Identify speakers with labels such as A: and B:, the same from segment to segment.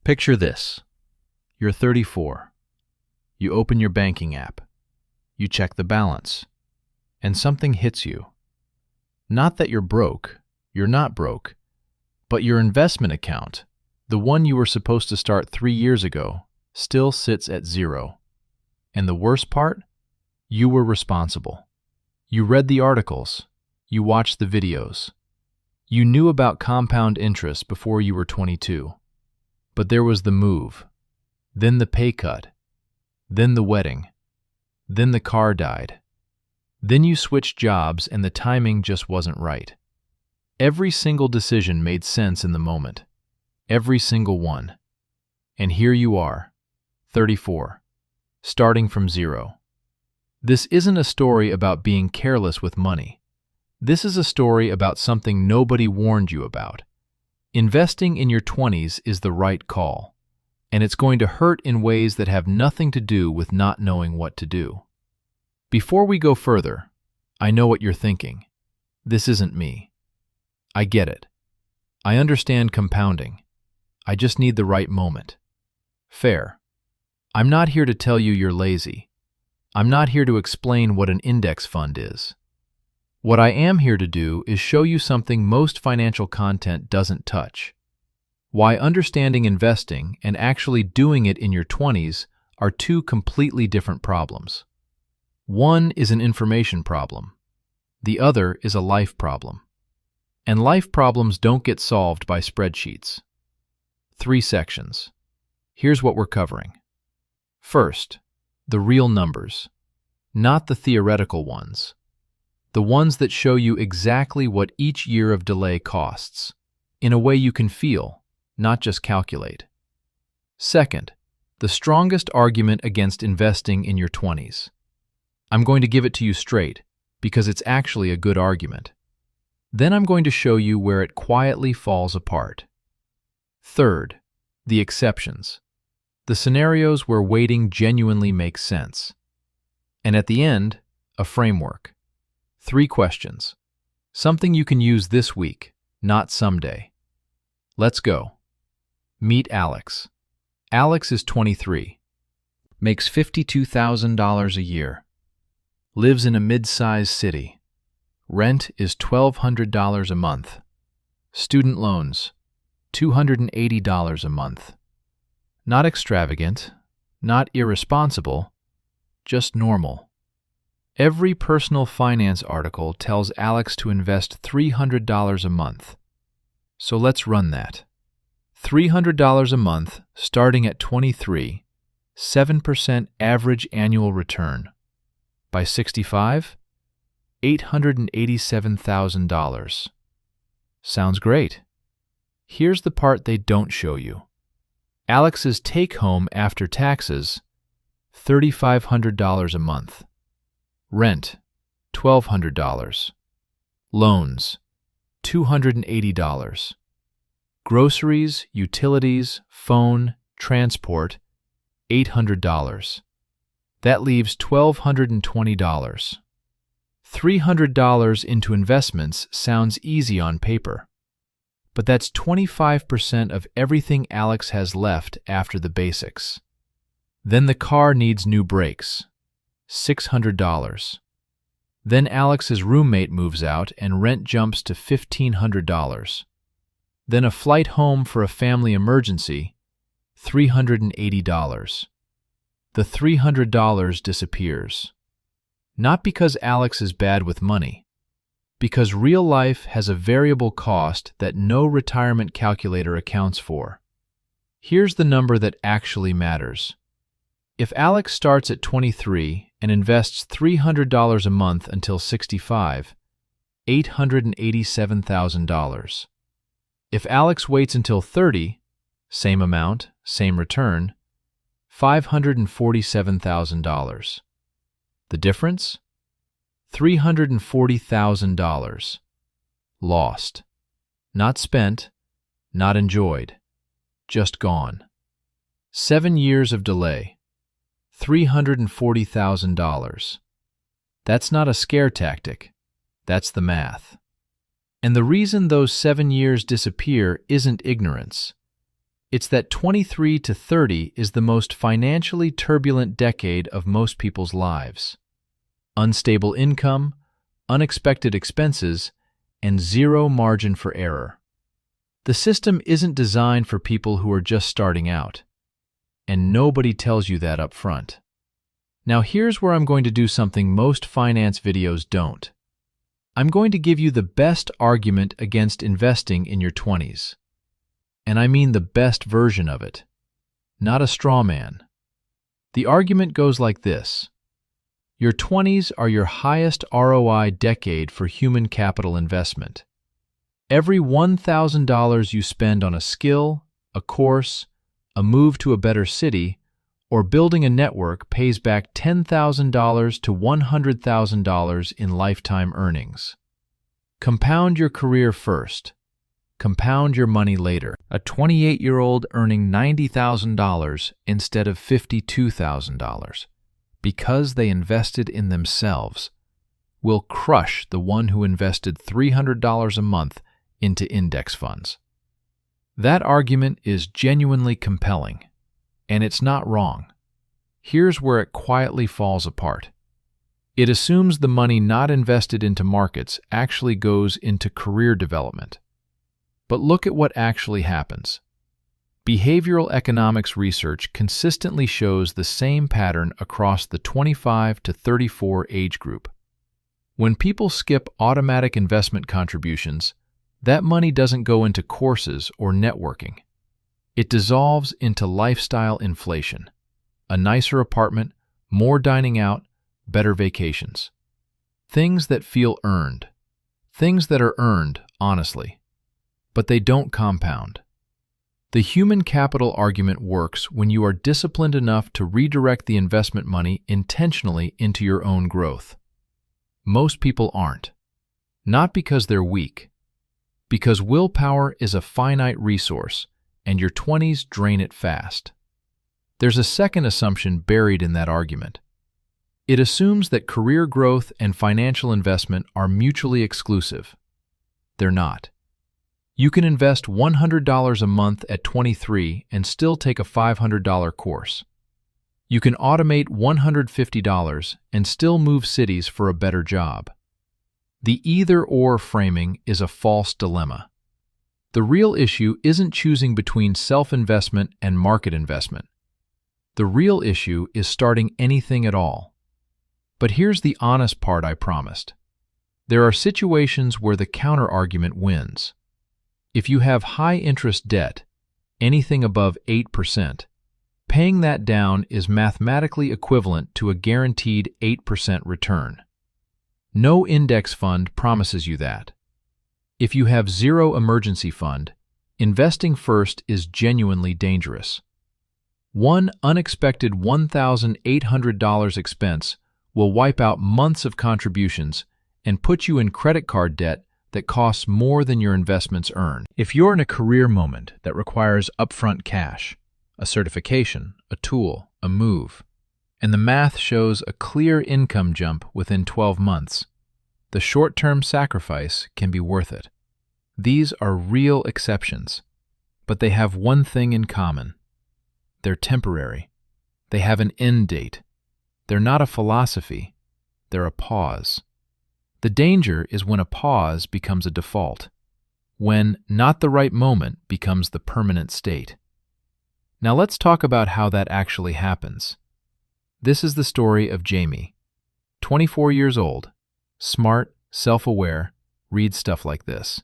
A: Picture this. You're 34. You open your banking app. You check the balance. And something hits you. Not that you're not broke, but your investment account, the one you were supposed to start 3 years ago, still sits at zero. And the worst part? You were responsible. You read the articles. You watched the videos. You knew about compound interest before you were 22. But there was the move, then the pay cut, then the wedding, then the car died. Then you switched jobs and the timing just wasn't right. Every single decision made sense in the moment. Every single one. And here you are, 34, starting from zero. This isn't a story about being careless with money. This is a story about something nobody warned you about. Investing in your 20s is the right call, and it's going to hurt in ways that have nothing to do with not knowing what to do. Before we go further, I know what you're thinking. This isn't me. I get it. I understand compounding. I just need the right moment. Fair. I'm not here to tell you you're lazy. I'm not here to explain what an index fund is. What I am here to do is show you something most financial content doesn't touch. Why understanding investing and actually doing it in your 20s are two completely different problems. One is an information problem. The other is a life problem. And life problems don't get solved by spreadsheets. 3 sections. Here's what we're covering. First, the real numbers, not the theoretical ones. The ones that show you exactly what each year of delay costs, in a way you can feel, not just calculate. Second, the strongest argument against investing in your 20s. I'm going to give it to you straight, because it's actually a good argument. Then I'm going to show you where it quietly falls apart. Third, the exceptions. The scenarios where waiting genuinely makes sense. And at the end, a framework. 3 questions. Something you can use this week, not someday. Let's go. Meet Alex. Alex is 23. Makes $52,000 a year. Lives in a mid-sized city. Rent is $1,200 a month. Student loans, $280 a month. Not extravagant, not irresponsible, just normal. Every personal finance article tells Alex to invest $300 a month. So let's run that. $300 a month, starting at 23, 7% average annual return. By 65, $887,000. Sounds great. Here's the part they don't show you. Alex's take-home after taxes, $3,500 a month. Rent, $1,200. Loans, $280. Groceries, utilities, phone, transport, $800. That leaves $1,220. $300 into investments sounds easy on paper, but that's 25% of everything Alex has left after the basics. Then the car needs new brakes. $600. Then Alex's roommate moves out and rent jumps to $1,500. Then a flight home for a family emergency, $380. The $300 disappears. Not because Alex is bad with money, because real life has a variable cost that no retirement calculator accounts for. Here's the number that actually matters. If Alex starts at 23 and invests $300 a month until 65, $887,000. If Alex waits until 30, same amount, same return, $547,000. The difference? $340,000. Lost. Not spent, not enjoyed, just gone. 7 years of delay. $340,000. That's not a scare tactic. That's the math. And the reason those 7 years disappear isn't ignorance. It's that 23 to 30 is the most financially turbulent decade of most people's lives. Unstable income, unexpected expenses, and zero margin for error. The system isn't designed for people who are just starting out, and nobody tells you that up front. Now here's where I'm going to do something most finance videos don't. I'm going to give you the best argument against investing in your 20s. And I mean the best version of it, not a straw man. The argument goes like this. Your 20s are your highest ROI decade for human capital investment. Every $1,000 you spend on a skill, a course, a move to a better city, or building a network pays back $10,000 to $100,000 in lifetime earnings. Compound your career first. Compound your money later. A 28-year-old earning $90,000 instead of $52,000 because they invested in themselves will crush the one who invested $300 a month into index funds. That argument is genuinely compelling, and it's not wrong. Here's where it quietly falls apart. It assumes the money not invested into markets actually goes into career development. But look at what actually happens. Behavioral economics research consistently shows the same pattern across the 25 to 34 age group. When people skip automatic investment contributions, that money doesn't go into courses or networking. It dissolves into lifestyle inflation. A nicer apartment, more dining out, better vacations. Things that feel earned. Things that are earned, honestly. But they don't compound. The human capital argument works when you are disciplined enough to redirect the investment money intentionally into your own growth. Most people aren't. Not because they're weak. Because willpower is a finite resource, and your 20s drain it fast. There's a second assumption buried in that argument. It assumes that career growth and financial investment are mutually exclusive. They're not. You can invest $100 a month at 23 and still take a $500 course. You can automate $150 and still move cities for a better job. The either-or framing is a false dilemma. The real issue isn't choosing between self-investment and market investment. The real issue is starting anything at all. But here's the honest part I promised. There are situations where the counter-argument wins. If you have high-interest debt, anything above 8%, paying that down is mathematically equivalent to a guaranteed 8% return. No index fund promises you that. If you have zero emergency fund, investing first is genuinely dangerous. One unexpected $1,800 expense will wipe out months of contributions and put you in credit card debt that costs more than your investments earn. If you're in a career moment that requires upfront cash, a certification, a tool, a move, and the math shows a clear income jump within 12 months, the short-term sacrifice can be worth it. These are real exceptions, but they have one thing in common. They're temporary. They have an end date. They're not a philosophy. They're a pause. The danger is when a pause becomes a default, when not the right moment becomes the permanent state. Now let's talk about how that actually happens. This is the story of Jamie, 24 years old, smart, self-aware, reads stuff like this.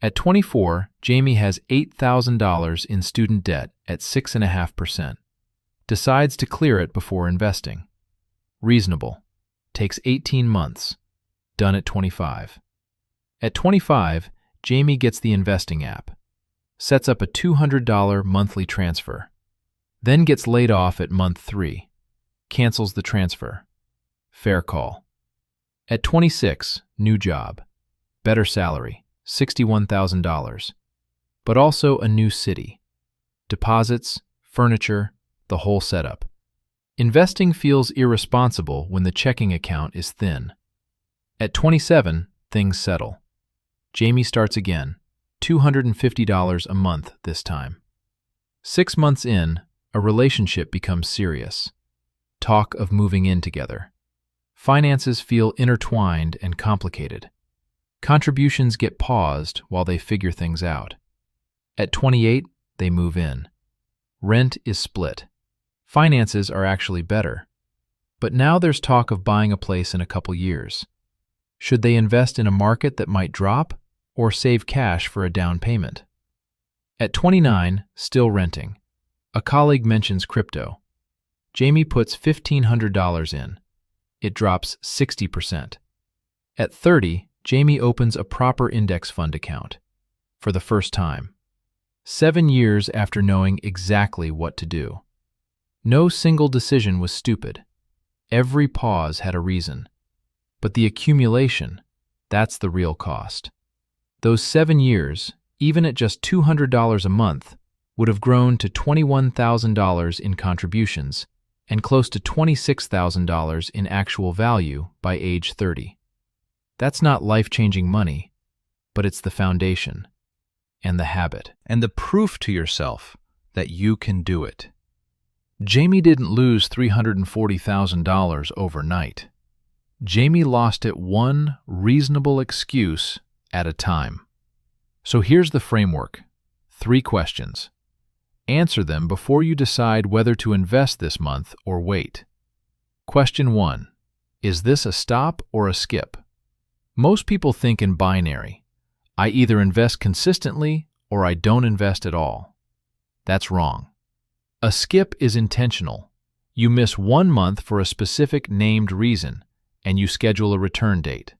A: At 24, Jamie has $8,000 in student debt at 6.5%. Decides to clear it before investing. Reasonable. Takes 18 months. Done at 25. At 25, Jamie gets the investing app. Sets up a $200 monthly transfer. Then gets laid off at month 3. Cancels the transfer. Fair call. At 26, new job. Better salary, $61,000. But also a new city. Deposits, furniture, the whole setup. Investing feels irresponsible when the checking account is thin. At 27, things settle. Jamie starts again, $250 a month this time. 6 months in, a relationship becomes serious. Talk of moving in together. Finances feel intertwined and complicated. Contributions get paused while they figure things out. At 28, they move in. Rent is split. Finances are actually better. But now there's talk of buying a place in a couple years. Should they invest in a market that might drop or save cash for a down payment? At 29, still renting. A colleague mentions crypto. Jamie puts $1,500 in. It drops 60%. At 30, Jamie opens a proper index fund account. For the first time. 7 years after knowing exactly what to do. No single decision was stupid. Every pause had a reason. But the accumulation, that's the real cost. Those 7 years, even at just $200 a month, would have grown to $21,000 in contributions and close to $26,000 in actual value by age 30. That's not life-changing money, but it's the foundation and the habit and the proof to yourself that you can do it. Jamie didn't lose $340,000 overnight. Jamie lost it one reasonable excuse at a time. So here's the framework. 3 questions. Answer them before you decide whether to invest this month or wait. Question 1. Is this a stop or a skip? Most people think in binary. I either invest consistently or I don't invest at all. That's wrong. A skip is intentional. You miss 1 month for a specific named reason, and you schedule a return date.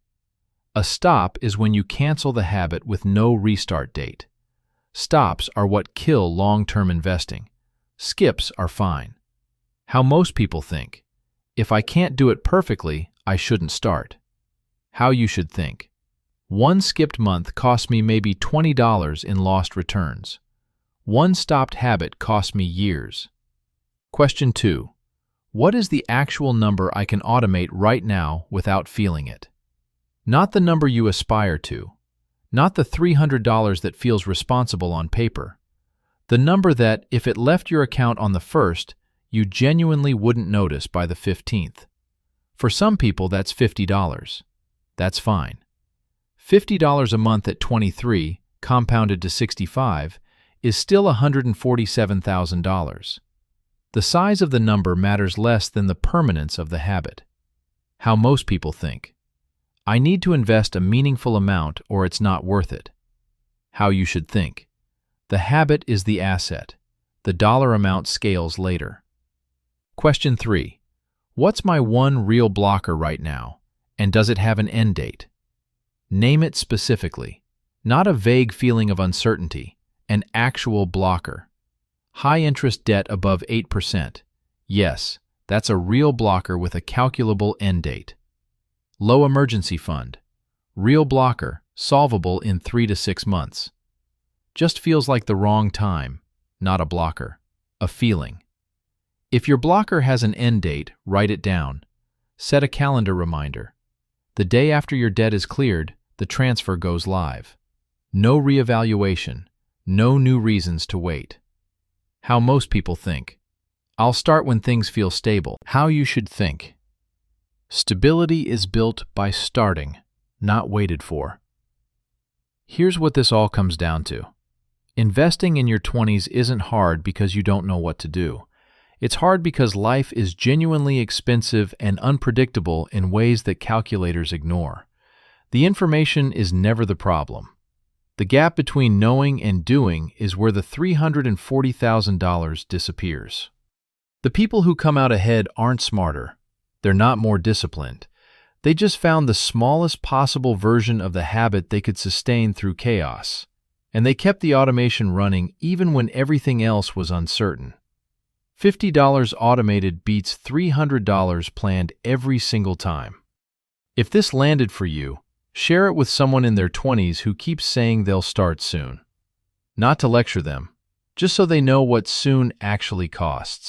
A: A stop is when you cancel the habit with no restart date. Stops are what kill long-term investing. Skips are fine. How most people think. If I can't do it perfectly, I shouldn't start. How you should think. 1 skipped month cost me maybe $20 in lost returns. 1 stopped habit cost me years. Question 2. What is the actual number I can automate right now without feeling it? Not the number you aspire to. Not the $300 that feels responsible on paper. The number that, if it left your account on the 1st, you genuinely wouldn't notice by the 15th. For some people, that's $50. That's fine. $50 a month at 23, compounded to 65, is still $147,000. The size of the number matters less than the permanence of the habit. How most people think. I need to invest a meaningful amount or it's not worth it. How you should think. The habit is the asset. The dollar amount scales later. Question 3. What's my one real blocker right now, and does it have an end date? Name it specifically. Not a vague feeling of uncertainty, an actual blocker. High-interest debt above 8%. Yes, that's a real blocker with a calculable end date. Low emergency fund. Real blocker, solvable in 3 to 6 months. Just feels like the wrong time, not a blocker, a feeling. If your blocker has an end date, write it down. Set a calendar reminder. The day after your debt is cleared, the transfer goes live. No reevaluation, no new reasons to wait. How most people think. I'll start when things feel stable. How you should think. Stability is built by starting, not waited for. Here's what this all comes down to. Investing in your 20s isn't hard because you don't know what to do. It's hard because life is genuinely expensive and unpredictable in ways that calculators ignore. The information is never the problem. The gap between knowing and doing is where the $340,000 disappears. The people who come out ahead aren't smarter. They're not more disciplined. They just found the smallest possible version of the habit they could sustain through chaos. And they kept the automation running even when everything else was uncertain. $50 automated beats $300 planned every single time. If this landed for you, share it with someone in their 20s who keeps saying they'll start soon. Not to lecture them, just so they know what soon actually costs.